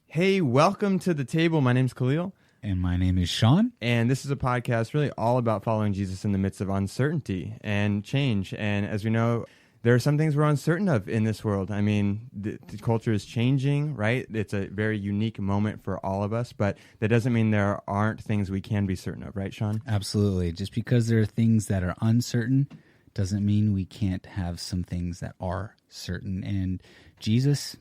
Hey, welcome to the table. My name's Khalil. And my name is Sean. And this is a podcast really all about following Jesus in the midst of uncertainty and change. And as we know, there are some things we're uncertain of in this world. I mean, the culture is changing, right? It's a very unique moment for all of us, but that doesn't mean there aren't things we can be certain of, right, Sean? Absolutely. Just because there are things that are uncertain doesn't mean we can't have some things that are certain. And Jesus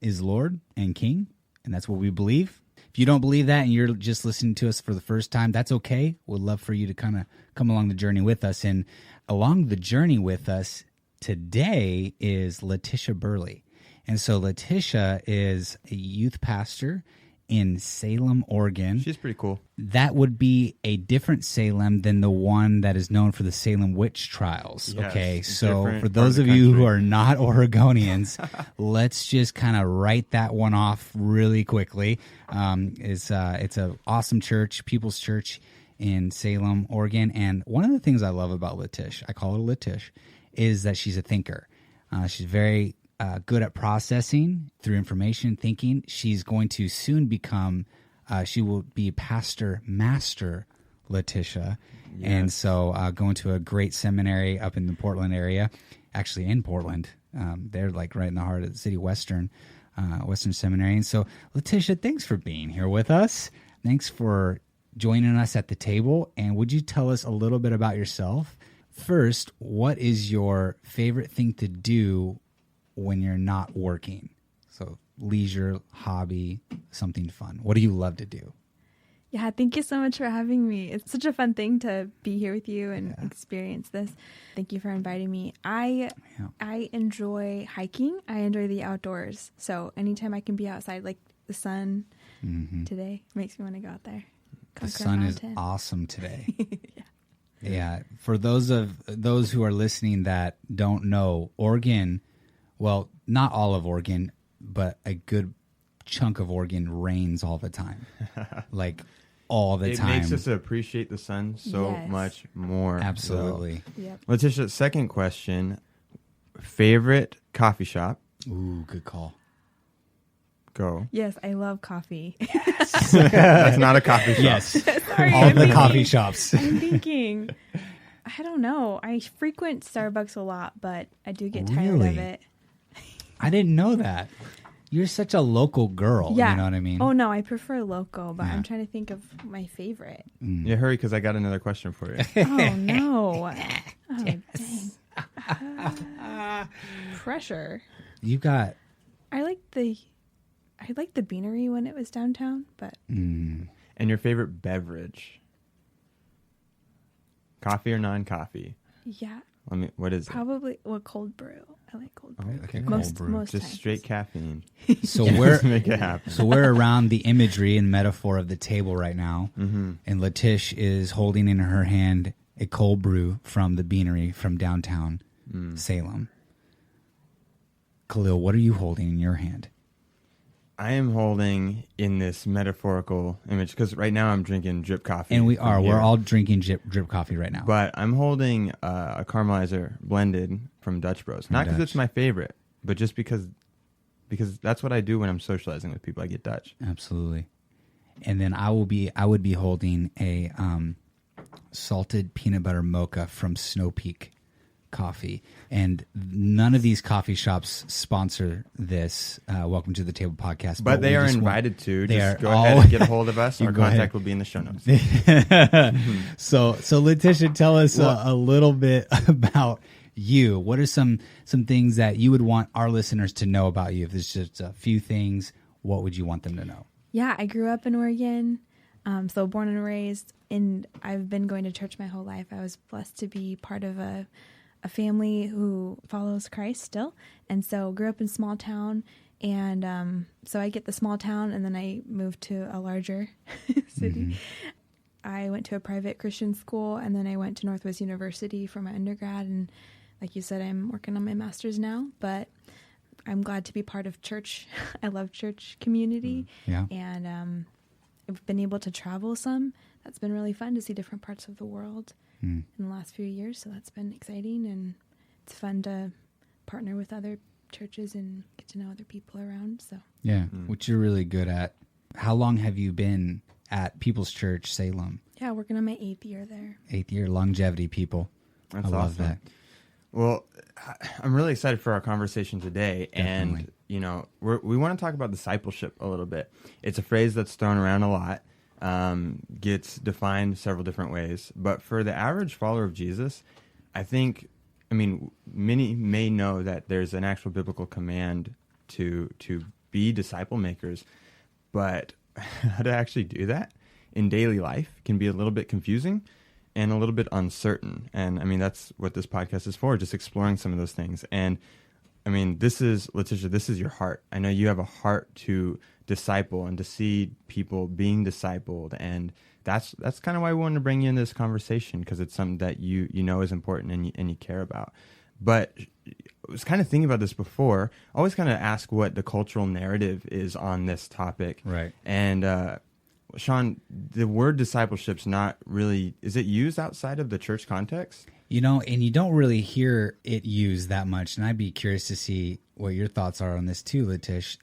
is Lord and King, and that's what we believe. If you don't believe that and you're just listening to us for the first time, that's okay. We'd love for you to kind of come along the journey with us. And along the journey with us today is Latisha Burley. And so Latisha is a youth pastor in Salem, Oregon. She's pretty cool. That would be a different Salem than the one that is known for the Salem witch trials. Yes, okay, so for part those of of the you who country. are not Oregonians, let's just kind of write that one off really quickly. It's an awesome church, People's Church in Salem, Oregon. And one of the things I love about Latish, I call her Latish, is that she's a thinker. She's very good at processing through information, thinking. She's going to soon become, she will be Pastor Master Latisha. Yes. And so going to a great seminary up in the Portland area, actually in Portland. They're like right in the heart of the city, Western Seminary. And so Latisha, thanks for being here with us. Thanks for joining us at the table. And would you tell us a little bit about yourself? First, what is your favorite thing to do when you're not working? So leisure, hobby, something fun. What do you love to do? Yeah, thank you so much for having me. It's such a fun thing to be here with you and experience this. Thank you for inviting me. I enjoy hiking. I enjoy the outdoors. So anytime I can be outside, like the sun today makes me want to go out there. The sun is mountain. awesome today. Yeah. Yeah. For those who are listening that don't know, Oregon, well, not all of Oregon, but a good chunk of Oregon rains all the time. Like all the time. It makes us appreciate the sun so Yes. much more. Absolutely. Yep. Latisha, second question. Favorite coffee shop? Ooh, good call. Go. Yes, I love coffee. That's not a coffee shop. Yes. Sorry, All I'm the thinking- coffee shops. I'm thinking. I don't know. I frequent Starbucks a lot, but I do get tired Really? of it. I didn't know that. You're such a local girl. Yeah. You know what I mean? Oh, no, I prefer local, but Yeah. I'm trying to think of my favorite. Yeah, hurry, because I got another question for you. Oh, no. Oh, dang. Pressure. You got... I like the Beanery when it was downtown, but And your favorite beverage? Coffee or non-coffee? yeah, What is it? probably cold brew. I like cold brew. Okay. Most brew. most Just times. straight caffeine. So we're... Just make it happen. So we're around the imagery and metaphor of the table right now, Mm-hmm. and Latish is holding in her hand a cold brew from the Beanery from downtown Salem. Khalil, what are you holding in your hand? I am holding in this metaphorical image because right now I'm drinking drip coffee. And from we're here. all drinking drip coffee right now. But I'm holding a caramelizer blended from Dutch Bros. Not because Dutch. it's my favorite, but just because that's what I do when I'm socializing with people. I get Dutch. Absolutely. And then I would be holding a salted peanut butter mocha from Snow Peak Coffee. And none of these coffee shops sponsor this Welcome to the Table podcast. But they we are just want- invited to. they Just are go ahead all- and get a hold of us. You Our go ahead. contact will be in the show notes. So Latisha, tell us a little bit about you. What are some things that you would want our listeners to know about you? If there's just a few things, what would you want them to know? Yeah, I grew up in Oregon, so born and raised, and I've been going to church my whole life. I was blessed to be part of a family who follows Christ still, and so grew up in small town, and so I get the small town, and then I moved to a larger city. I went to a private Christian school, and then I went to Northwest University for my undergrad, and like you said, I'm working on my master's now, but I'm glad to be part of church. I love church community. Yeah. And I've been able to travel some. That's been really fun to see different parts of the world in the last few years. So that's been exciting, and it's fun to partner with other churches and get to know other people around. So Yeah, which you're really good at. How long have you been at People's Church Salem? yeah, working on my 8th year there. 8th year, longevity, people. That's I love awesome. that. Well, I'm really excited for our conversation today. Definitely. And, we want to talk about discipleship a little bit. It's a phrase that's thrown around a lot, gets defined several different ways. But for the average follower of Jesus, many may know that there's an actual biblical command to be disciple makers. But how to actually do that in daily life can be a little bit confusing and a little bit uncertain. And that's what this podcast is for, just exploring some of those things. And Latisha, this is your heart. I know you have a heart to disciple and to see people being discipled. And that's kind of why we wanted to bring you in this conversation, because it's something that you know is important and you care about. But I was kind of thinking about this before. I always kind of ask what the cultural narrative is on this topic. Right. And Sean, the word discipleship's not really, is it used outside of the church context? And you don't really hear it used that much. And I'd be curious to see what your thoughts are on this too, Latish.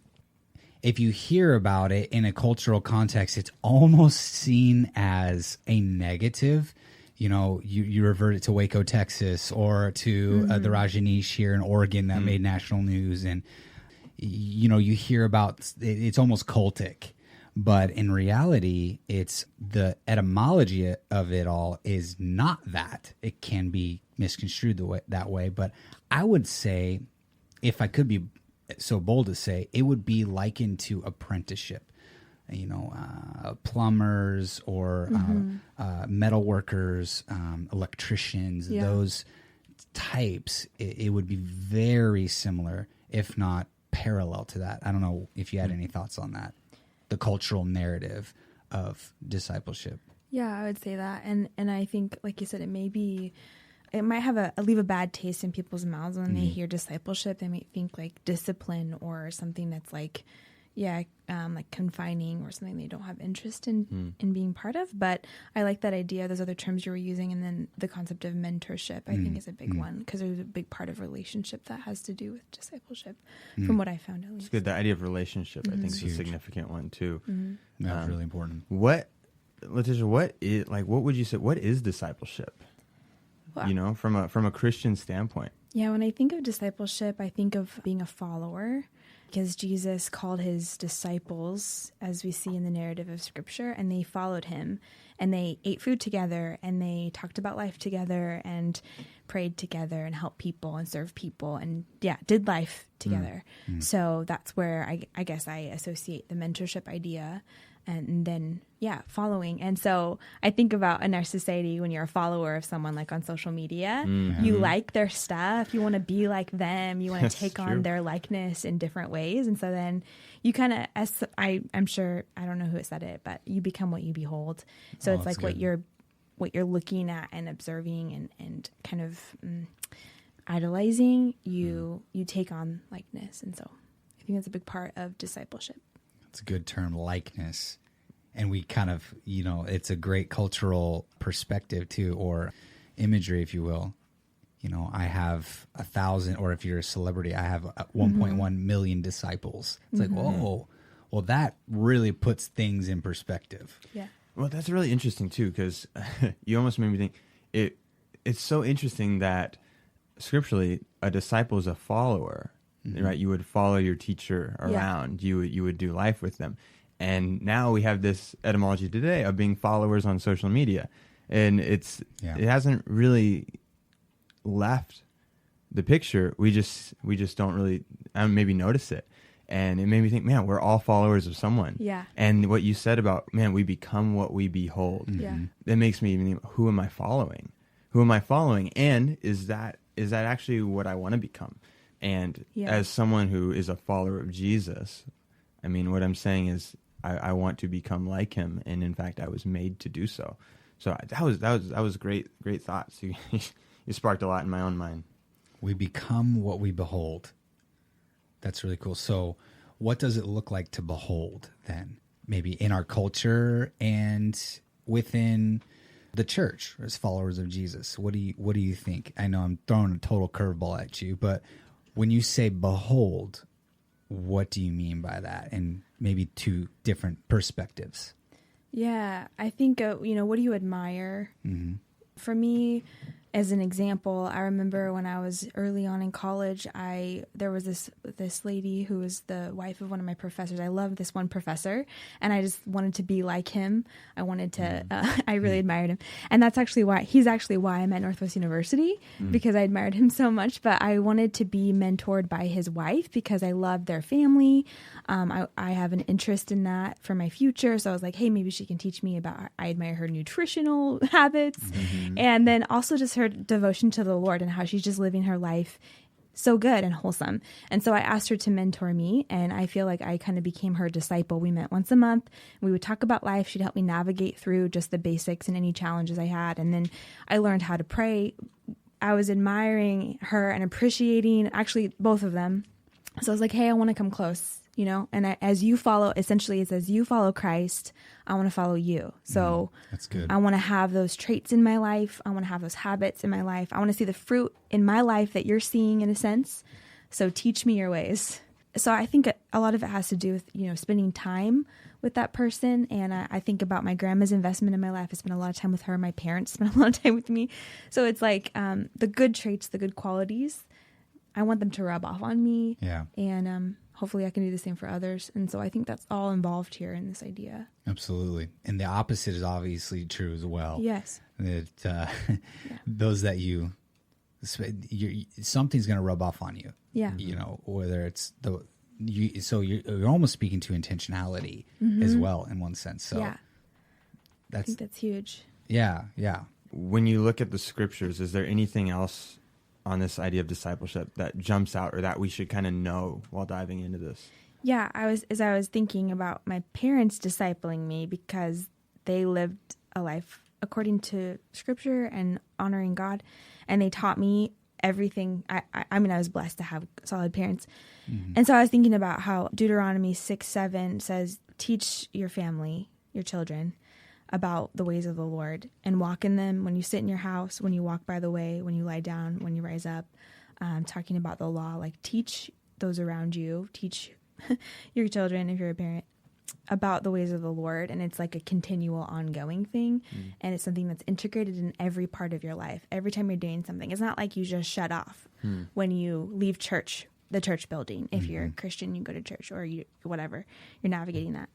If you hear about it in a cultural context, it's almost seen as a negative. You revert it to Waco, Texas, or to the Rajneesh here in Oregon that made national news. And, you hear about, it's almost cultic. But in reality, it's the etymology of it all is not that. It can be misconstrued that way. But I would say, if I could be so bold to say, it would be likened to apprenticeship. Plumbers or metal workers, electricians, those types, it would be very similar, if not parallel to that. I don't know if you had any thoughts on that. The cultural narrative of discipleship. Yeah, I would say that. And I think, like you said, it might have leave a bad taste in people's mouths when they hear discipleship. They might think like discipline or something that's like confining or something they don't have interest in being part of. But I like that idea, those other terms you were using, and then the concept of mentorship, I think is a big one, because there's a big part of relationship that has to do with discipleship, from what I found at least. It's good. The idea of relationship, I think, is a significant one too. That's really important. Latisha, what would you say, what is discipleship? Wow. From a Christian standpoint. Yeah, when I think of discipleship, I think of being a follower, because Jesus called his disciples, as we see in the narrative of Scripture, and they followed him, and they ate food together, and they talked about life together, and prayed together, and helped people, and served people, and did life together. So that's where I guess I associate the mentorship idea. And then, following. And so I think about in our society, when you're a follower of someone like on social media, you like their stuff, you want to be like them, you want to take on their likeness in different ways. And so then you kind of, I'm sure, I don't know who said it, but you become what you behold. So it's like what you're looking at and observing and kind of idolizing, you take on likeness. And so I think that's a big part of discipleship. It's a good term, likeness. And we kind of, it's a great cultural perspective too, or imagery, if you will. I have 1,000, or if you're a celebrity, I have 1.1 million disciples. It's like, whoa, well, that really puts things in perspective. Yeah. Well, that's really interesting too, because you almost made me think it's so interesting that scripturally a disciple is a follower. Right, you would follow your teacher around. You would do life with them, and now we have this etymology today of being followers on social media, and it hasn't really left the picture. We just don't really maybe notice it, and it made me think, man, we're all followers of someone. Yeah. And what you said about, man, we become what we behold. Yeah. That makes me even think, who am I following? Who am I following? And is that actually what I want to become? And as someone who is a follower of Jesus, what I'm saying is I want to become like him, and in fact, I was made to do so. So that was great thoughts. You sparked a lot in my own mind. We become what we behold. That's really cool. So, what does it look like to behold then? Maybe in our culture and within the church as followers of Jesus. What do you think? I know I'm throwing a total curveball at you, but When you say behold, what do you mean by that? And maybe two different perspectives. Yeah, I think, what do you admire? Mm-hmm. For me, as an example, I remember when I was early on in college, there was this lady who was the wife of one of my professors. I loved this one professor, and I just wanted to be like him. I wanted to, I really admired him. And he's actually why I'm at Northwest University, because I admired him so much. But I wanted to be mentored by his wife because I loved their family. I have an interest in that for my future. So I was like, hey, maybe she can teach me about, I admire her nutritional habits. And then also just her devotion to the Lord and how she's just living her life so good and wholesome. And so I asked her to mentor me, and I feel like I kind of became her disciple. We met once a month. We would talk about life. She'd help me navigate through just the basics and any challenges I had. And then I learned how to pray. I was admiring her and appreciating actually both of them. So I was like, hey, I want to come close, and as you follow Christ, I want to follow you. So that's good. I want to have those traits in my life. I want to have those habits in my life. I want to see the fruit in my life that you're seeing in a sense. So teach me your ways. So I think a lot of it has to do with, spending time with that person. And I think about my grandma's investment in my life. I spent a lot of time with her. My parents spent a lot of time with me. So it's like the good traits, the good qualities, I want them to rub off on me. Yeah. And hopefully I can do the same for others. And so I think that's all involved here in this idea. Absolutely. And the opposite is obviously true as well. Yes. That those that something's going to rub off on you. Yeah. Whether it's you're almost speaking to intentionality as well in one sense. So yeah. I think that's huge. Yeah. Yeah. When you look at the scriptures, is there anything else on this idea of discipleship that jumps out or that we should kind of know while diving into this? Yeah, I was thinking about my parents discipling me because they lived a life according to scripture and honoring God, and they taught me everything. I was blessed to have solid parents. And so I was thinking about how Deuteronomy 6:7 says, teach your family, your children, about the ways of the Lord and walk in them when you sit in your house, when you walk by the way, when you lie down, when you rise up. Talking about the law, like teach those around you, teach your children, if you're a parent, about the ways of the Lord. And it's like a continual ongoing thing. And it's something that's integrated in every part of your life. Every time you're doing something, it's not like you just shut off when you leave the church building. If you're a Christian, you go to church, or whatever, you're navigating that.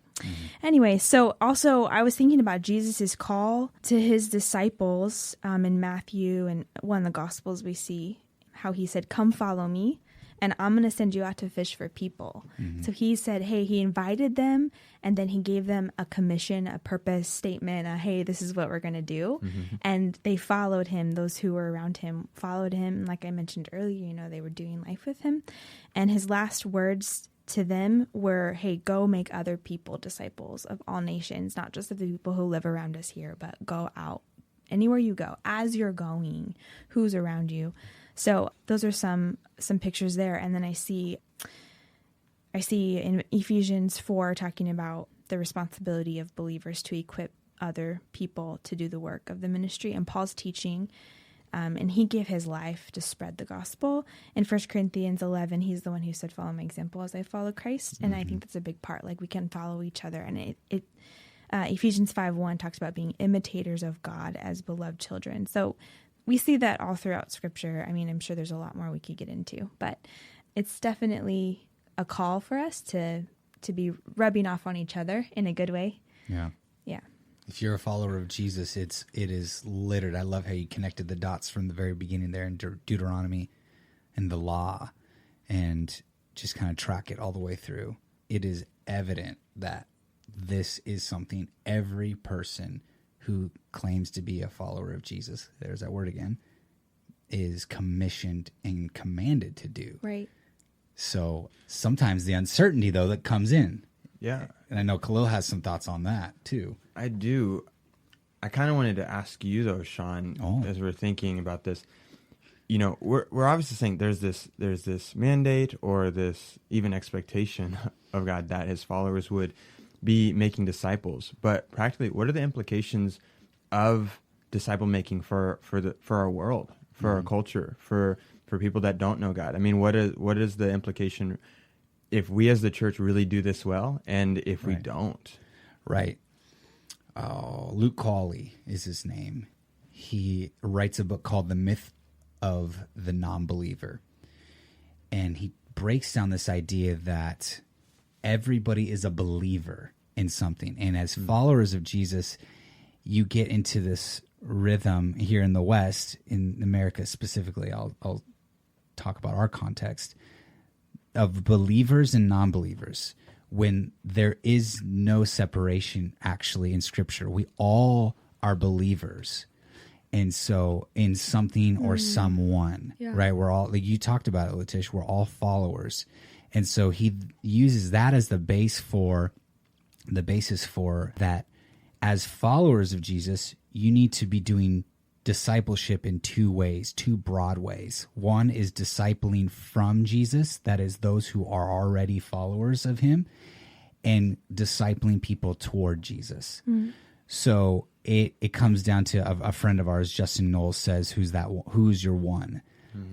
Anyway, so also I was thinking about Jesus's call to his disciples in Matthew, and one of the Gospels we see how he said, come follow me, and I'm going to send you out to fish for people. So he said, hey, he invited them, and then he gave them a commission, a purpose statement, hey, this is what we're going to do. And they followed him. Those who were around him followed him. Like I mentioned earlier, they were doing life with him. And his last words to them were, hey, go make other people disciples of all nations, not just of the people who live around us here, but go out anywhere you go. As you're going, who's around you? So those are some pictures there. And then I see in Ephesians 4 talking about the responsibility of believers to equip other people to do the work of the ministry. And Paul's teaching, and he gave his life to spread the gospel. In 1 Corinthians 11, he's the one who said, follow my example as I follow Christ. And I think that's a big part. Like we can follow each other. And Ephesians 5:1 talks about being imitators of God as beloved children. So we see that all throughout Scripture. I mean, I'm sure there's a lot more we could get into, but it's definitely a call for us to be rubbing off on each other in a good way. Yeah. Yeah. If you're a follower of Jesus, it is littered. I love how you connected the dots from the very beginning there in Deuteronomy and the law, and just kind of track it all the way through. It is evident that this is something every person who claims to be a follower of Jesus, there's that word again, is commissioned and commanded to do. Right. So sometimes the uncertainty, though, that comes in. Yeah. And I know Khalil has some thoughts on that, too. I do. I kind of wanted to ask you, though, Sean, as we're thinking about this. We're obviously saying there's this mandate or this even expectation of God that his followers would be making disciples, but practically, what are the implications of disciple making for our world, for our culture, for for people that don't know God? I mean, what is the implication if we as the church really do this well, and if we don't? Right. Oh, Luke Cawley is his name. He writes a book called The Myth of the Non-Believer. And he breaks down this idea that everybody is a believer in something. And as followers of Jesus, you get into this rhythm here in the West, in America specifically. I'll talk about our context of believers and non-believers, when there is no separation actually in Scripture. We all are believers. And so in something or someone, right? We're all, like you talked about it, Latisha, we're all followers. And so he uses that as the basis for that. As followers of Jesus, you need to be doing discipleship in two ways, two broad ways. One is discipling from Jesus, that is those who are already followers of him, and discipling people toward Jesus. So it comes down to a friend of ours, Justin Knowles, says, who's your one?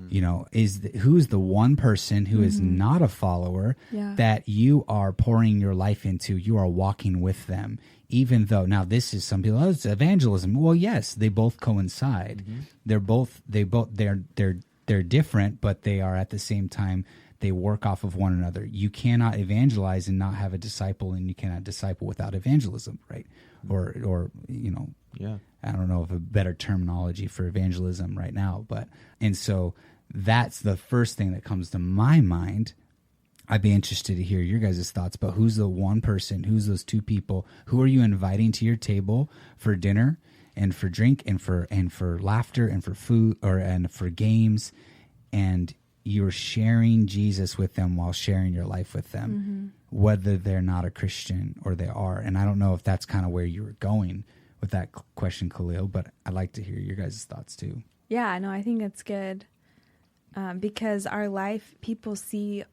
You know, who's the one person who is not a follower that you are pouring your life into? You are walking with them, even though now this is some people, it's evangelism. Well, yes, they both coincide. They're different, but they are at the same time. They work off of one another. You cannot evangelize and not have a disciple, and you cannot disciple without evangelism, right? Or you know, I don't know of a better terminology for evangelism right now, and so that's the first thing that comes to my mind. I'd be interested to hear your guys' thoughts, but who's the one person, who's those two people, who are you inviting to your table for dinner and for drink and for laughter and for food and for games, and you're sharing Jesus with them while sharing your life with them, whether they're not a Christian or they are. And I don't know if that's kind of where you were going with that question, Khalil, but I'd like to hear your guys' thoughts too. Yeah, no, I think it's good because our life, people see,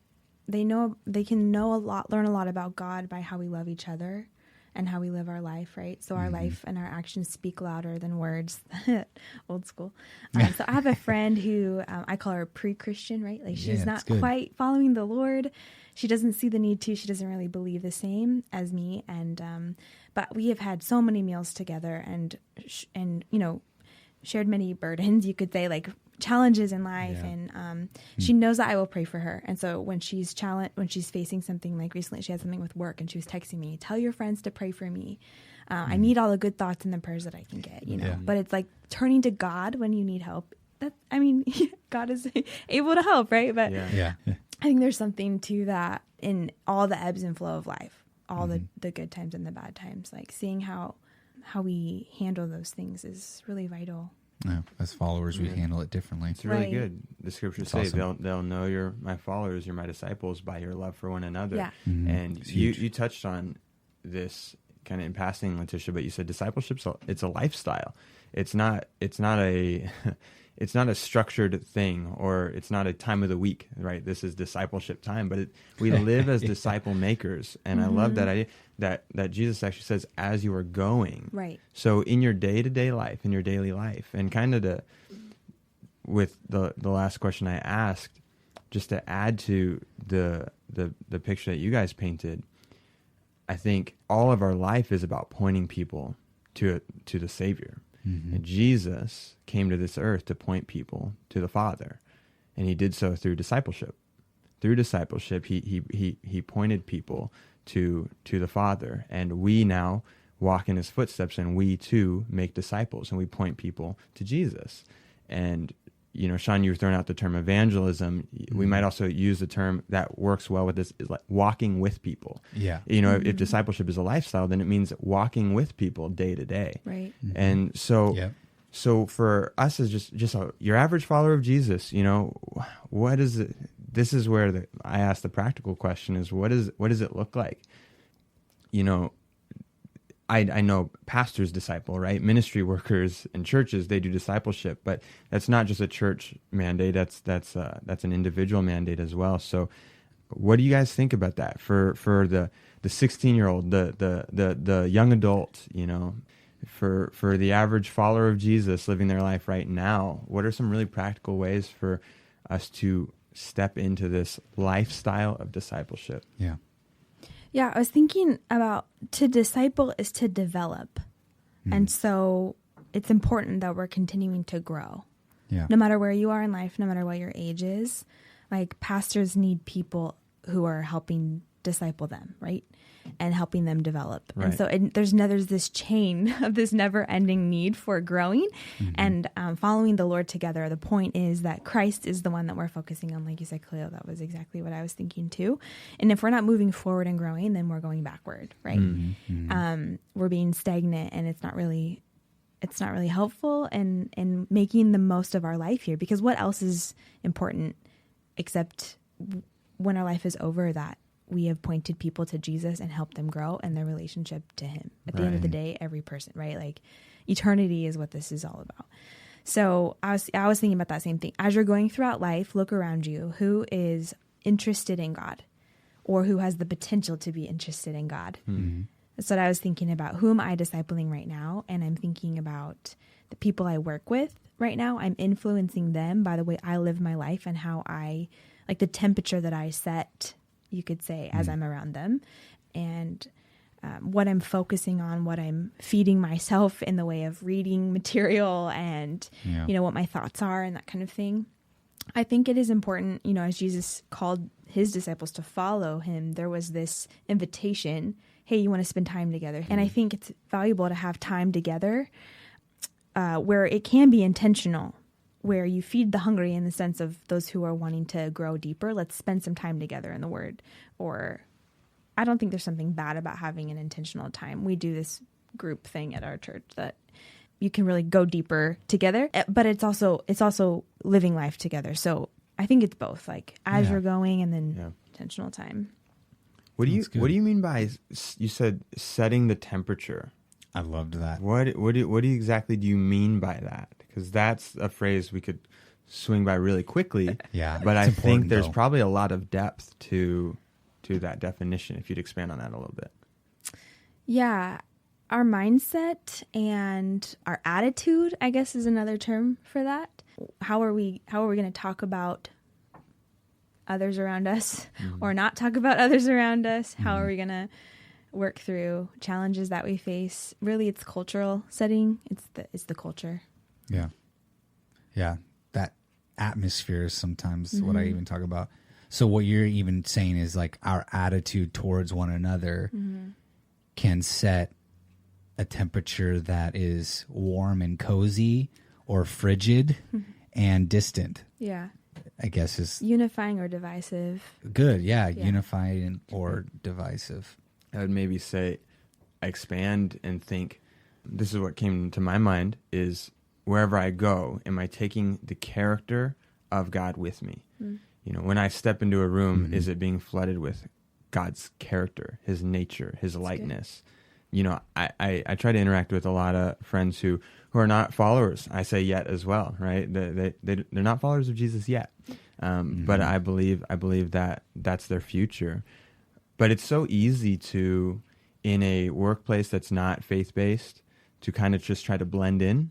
they can know a lot, learn a lot about God by how we love each other and how we live our life, right? So our life and our actions speak louder than words. Old school. So I have a friend who I call her pre-Christian, right? Like she's not quite following the Lord. She doesn't see the need to. She doesn't really believe the same as me. And but we have had so many meals together and you know, shared many burdens, you could say, like challenges in life. And she knows that I will pray for her. And so when she's facing something, like recently she had something with work and she was texting me, tell your friends to pray for me. I need all the good thoughts and the prayers that I can get, you know, but it's like turning to God when you need help. God is able to help, right? But I think there's something to that in all the ebbs and flow of life, all the good times and the bad times, like seeing how we handle those things is really vital. Yeah, as followers, we handle it differently. It's really good. The scriptures say they'll know you're my followers, you're my disciples by your love for one another. Yeah. And you touched on this kind of in passing, Latisha, but you said discipleship, it's a lifestyle. It's not a it's not a structured thing, or it's not a time of the week, right? This is discipleship time, but we live as disciple makers. And I love that idea that Jesus actually says, as you are going. Right. So in your day-to-day life, in your daily life, and kind of with the last question I asked, just to add to the picture that you guys painted, I think all of our life is about pointing people to the Savior. And Jesus came to this earth to point people to the Father, and he did so through discipleship. Through discipleship, he pointed people to the Father, and we now walk in his footsteps, and we too make disciples, and we point people to Jesus. And you know, Sean, you were throwing out the term evangelism. We might also use the term that works well with this, is like walking with people. Yeah. You know, if discipleship is a lifestyle, then it means walking with people day to day. Right. And so, so for us as just your average follower of Jesus, you know, what is it? This is where I ask the practical question is, what does it look like? You know, I know pastors disciple, right? Ministry workers in churches, they do discipleship, but that's not just a church mandate. That's an individual mandate as well. So what do you guys think about that for the 16-year-old, the young adult, you know, for the average follower of Jesus living their life right now? What are some really practical ways for us to step into this lifestyle of discipleship. Yeah. Yeah, I was thinking about to disciple is to develop. And so it's important that we're continuing to grow. Yeah. No matter where you are in life, no matter what your age is, like pastors need people who are helping disciple them, right? And helping them develop. Right. And so there's this chain of this never-ending need for growing and following the Lord together. The point is that Christ is the one that we're focusing on. Like you said, Khalil, that was exactly what I was thinking too. And if we're not moving forward and growing, then we're going backward, right? We're being stagnant, and it's not really helpful in making the most of our life here. Because what else is important except when our life is over, that we have pointed people to Jesus and helped them grow in their relationship to him. At the end of the day, every person, right? Like eternity is what this is all about. So I was thinking about that same thing. As you're going throughout life, look around you. Who is interested in God, or who has the potential to be interested in God? That's what I was thinking about. Who am I discipling right now? And I'm thinking about the people I work with right now. I'm influencing them by the way I live my life and how I, like the temperature that I set, you could say, as I'm around them, and what I'm focusing on, what I'm feeding myself in the way of reading material, and what my thoughts are and that kind of thing. I think it is important, as Jesus called his disciples to follow him, there was this invitation, hey, you want to spend time together. And I think it's valuable to have time together where it can be intentional, where you feed the hungry in the sense of those who are wanting to grow deeper. Let's spend some time together in the Word. Or I don't think there's something bad about having an intentional time. We do this group thing at our church that you can really go deeper together, but it's also living life together. So I think it's both, like as you're going, and then intentional time. What do you mean by, you said setting the temperature? I loved that. What exactly do you mean by that? Because that's a phrase we could swing by really quickly. Yeah, but I think there's though. probably a lot of depth to that definition. If you'd expand on that a little bit. Yeah, our mindset and our attitude, I guess, is another term for that. How are we going to talk about others around us, or not talk about others around us? How are we going to work through challenges that we face? Really, it's cultural setting. It's the culture. Yeah. That Atmosphere is sometimes what I even talk about. So what you're even saying is like our attitude towards one another can set a temperature that is warm and cozy, or frigid and distant. Yeah. I guess is unifying or divisive. Good. Yeah. Unifying or divisive. I would maybe say expand and think, this is what came to my mind, is wherever I go, am I taking the character of God with me? When I step into a room, is it being flooded with God's character, his nature, his likeness? I try to interact with a lot of friends who are not followers. I say yet as well, right? They're not followers of Jesus yet. But I believe that that's their future. But it's so easy to, in a workplace that's not faith-based, to kind of just try to blend in,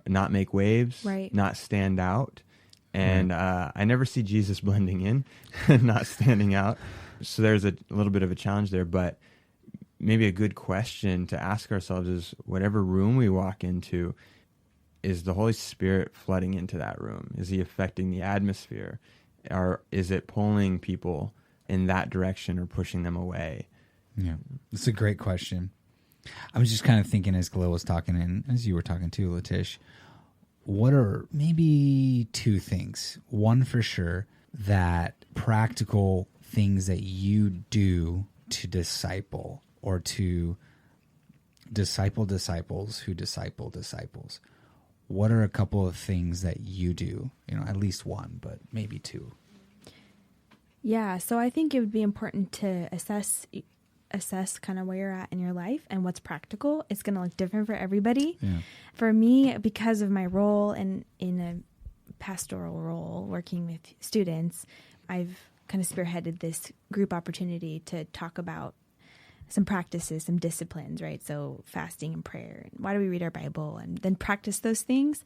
not make waves, not stand out. And I never see Jesus blending in, not standing out. So there's a little bit of a challenge there. But maybe a good question to ask ourselves is, whatever room we walk into, is the Holy Spirit flooding into that room? Is he affecting the atmosphere? Or is it pulling people in that direction or pushing them away? Yeah, it's a great question. I was just kind of thinking as Khalil was talking, and as you were talking too, Latish, what are maybe two things? One for sure, that practical things that you do to disciple, or to disciple disciples who disciple disciples. What are a couple of things that you do? At least one, but maybe two. Yeah, so I think it would be important to assess kind of where you're at in your life and what's practical. It's going to look different for everybody. Yeah. For me, because of my role in a pastoral role, working with students, I've kind of spearheaded this group opportunity to talk about some practices, some disciplines, right? So fasting and prayer, and why do we read our Bible, and then practice those things.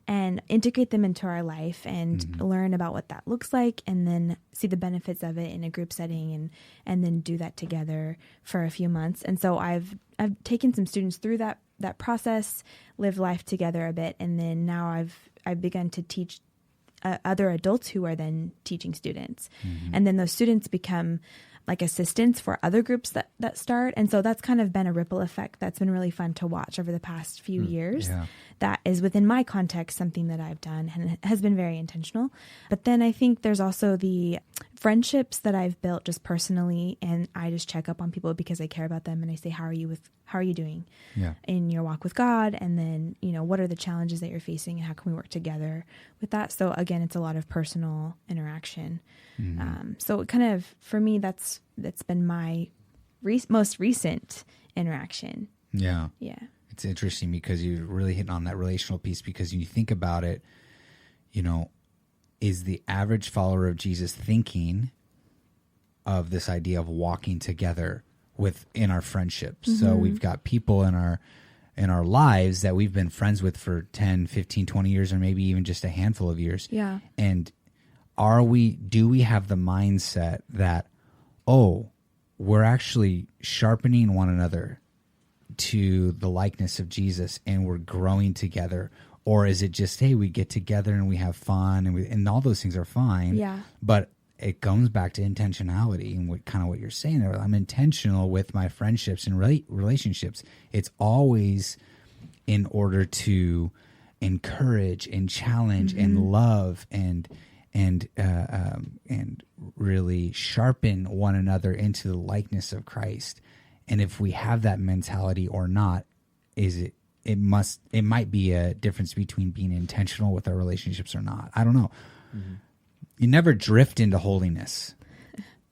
and integrate them into our life and Mm-hmm. learn about what that looks like, and then see the benefits of it in a group setting, and then do that together for a few months. And so I've taken some students through that process, lived life together a bit, and then now I've begun to teach other adults who are then teaching students. Mm-hmm. And then those students become like assistants for other groups that start. And so that's kind of been a ripple effect that's been really fun to watch over the past few years. Yeah. That is within my context, something that I've done and it has been very intentional. But then I think there's also the friendships that I've built just personally, and I just check up on people because I care about them, and I say, how are you doing Yeah. in your walk with God? And then, what are the challenges that you're facing, and how can we work together with that? So again, it's a lot of personal interaction. Mm-hmm. So it kind of, for me, that's been my most recent interaction. Yeah. Yeah. It's interesting because you're really hitting on that relational piece, because when you think about it, is the average follower of Jesus thinking of this idea of walking together in our friendships? Mm-hmm. So we've got people in our lives that we've been friends with for 10, 15, 20 years, or maybe even just a handful of years. Yeah. And do we have the mindset that, we're actually sharpening one another to the likeness of Jesus and we're growing together? Or is it just, hey, we get together and we have fun and all those things are fine. Yeah. But it comes back to intentionality and what you're saying there. I'm intentional with my friendships and relationships. It's always in order to encourage and challenge and love and really sharpen one another into the likeness of Christ. And if we have that mentality or not, it might be a difference between being intentional with our relationships or not. I don't know. Mm-hmm. You never drift into holiness,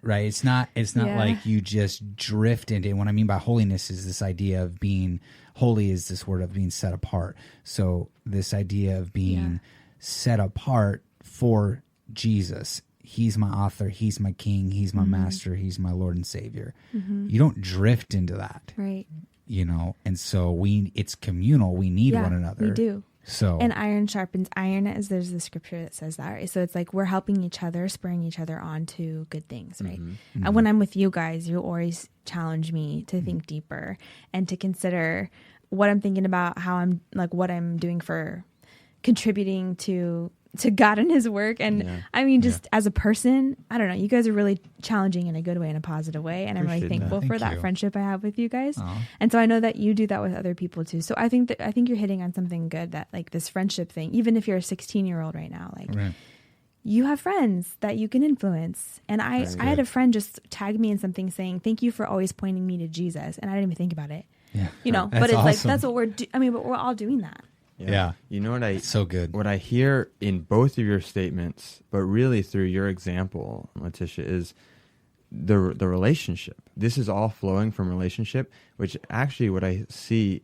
right? It's not like you just drift into. What I mean by holiness is this idea of being holy, is this word of being set apart. So this idea of being set apart for Jesus. He's my author. He's my king. He's my master. He's my Lord and Savior. Mm-hmm. You don't drift into that. Right. And so it's communal. We need one another. We do. So, and iron sharpens iron, as there's the scripture that says that, right? So it's like we're helping each other, spurring each other on to good things, right? Mm-hmm. And when I'm with you guys, you always challenge me to think deeper and to consider what I'm thinking about, how I'm like, what I'm doing for contributing to God and his work. And I mean, just as a person, I don't know, you guys are really challenging in a good way, in a positive way. And I'm really thankful for that friendship I have with you guys. And so I know that you do that with other people too. So I think you're hitting on something good, that like this friendship thing, even if you're a 16-year-old right now, like you have friends that you can influence. And I had a friend just tag me in something saying, thank you for always pointing me to Jesus. And I didn't even think about it, but it's awesome. Like, that's what but we're all doing that. Yeah. You know what it's so good. What I hear in both of your statements, but really through your example, Latisha, is the relationship. This is all flowing from relationship, which actually what I see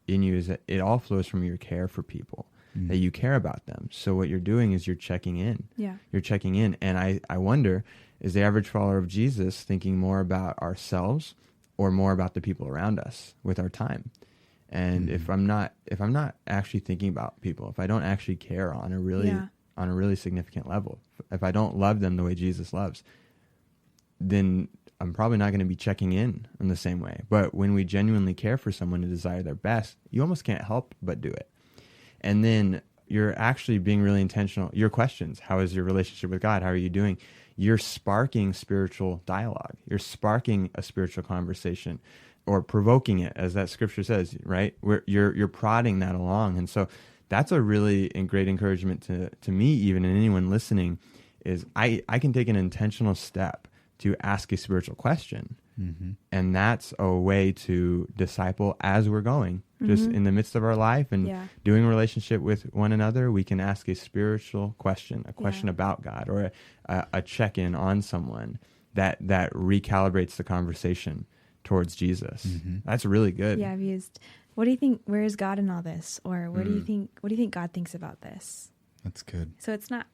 in you is that it all flows from your care for people, that you care about them. So what you're doing is you're checking in. Yeah. You're checking in. And I wonder, is the average follower of Jesus thinking more about ourselves or more about the people around us with our time? And if I'm not actually thinking about people, if I don't actually care on a really significant level, if I don't love them the way Jesus loves, then I'm probably not going to be checking in the same way. But when we genuinely care for someone and desire their best, you almost can't help but do it. And then you're actually being really intentional. Your questions: how is your relationship with God? How are you doing? You're sparking spiritual dialogue. You're sparking a spiritual conversation, or provoking it, as that scripture says, right? You're prodding that along. And so that's a really great encouragement to me, even, and anyone listening, is I can take an intentional step to ask a spiritual question. Mm-hmm. And that's a way to disciple as we're going. Just in the midst of our life and doing a relationship with one another, we can ask a spiritual question, a question about God, or a check-in on someone that recalibrates the conversation towards Jesus. That's really good. Yeah, I've used, what do you think, where is God in all this? Or what do you think God thinks about this? That's good. So it's not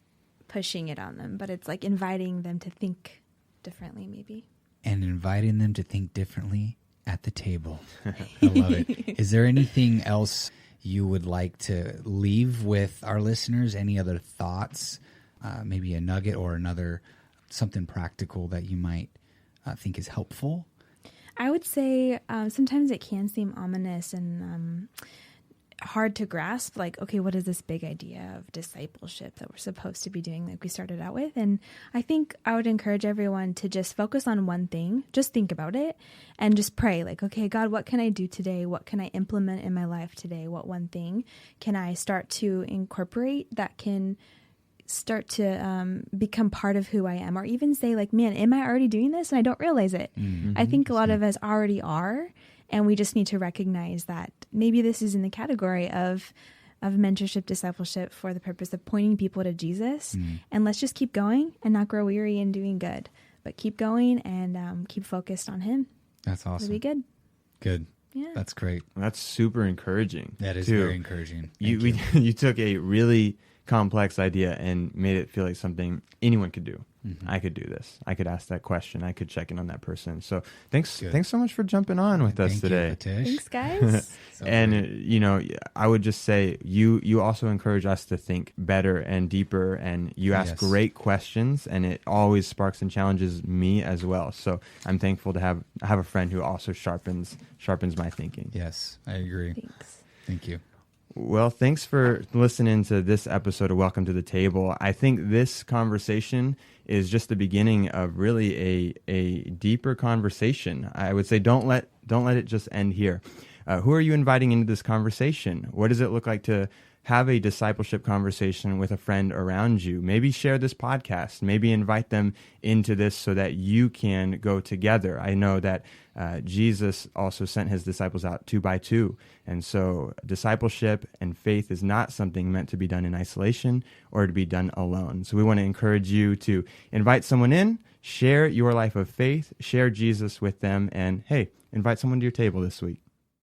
pushing it on them, but it's like inviting them to think differently, maybe. And inviting them to think differently at the table. I love it. Is there anything else you would like to leave with our listeners? Any other thoughts? Maybe a nugget or another something practical that you might think is helpful? I would say sometimes it can seem ominous and hard to grasp, like, okay, what is this big idea of discipleship that we're supposed to be doing, like we started out with? And I think I would encourage everyone to just focus on one thing, just think about it, and just pray, like, okay, God, what can I do today? What can I implement in my life today? What one thing can I start to incorporate that can start to become part of who I am? Or even say, like, man, am I already doing this and I don't realize it? Mm-hmm. I think a lot of us already are. And we just need to recognize that maybe this is in the category of mentorship, discipleship for the purpose of pointing people to Jesus. And let's just keep going and not grow weary in doing good, but keep going and keep focused on Him. That's awesome. It'll be good. Good. Yeah. That's great. That's super encouraging. That is too. very encouraging. You took a really complex idea and made it feel like something anyone could do. I could do this. I could ask that question. I could check in on that person. So thanks so much for jumping on with us today. Thanks, guys. And I would just say you also encourage us to think better and deeper, and you ask great questions, and it always sparks and challenges me as well. So I'm thankful to have a friend who also sharpens my thinking. Yes, I agree. Thanks. Thank you. Well, thanks for listening to this episode of Welcome to the Table. I think this conversation is just the beginning of really a deeper conversation. I would say don't let it just end here. Who are you inviting into this conversation? What does it look like to have a discipleship conversation with a friend around you? Maybe share this podcast. Maybe invite them into this so that you can go together. I know that Jesus also sent his disciples out 2 by 2. And so discipleship and faith is not something meant to be done in isolation or to be done alone. So we want to encourage you to invite someone in, share your life of faith, share Jesus with them, and hey, invite someone to your table this week.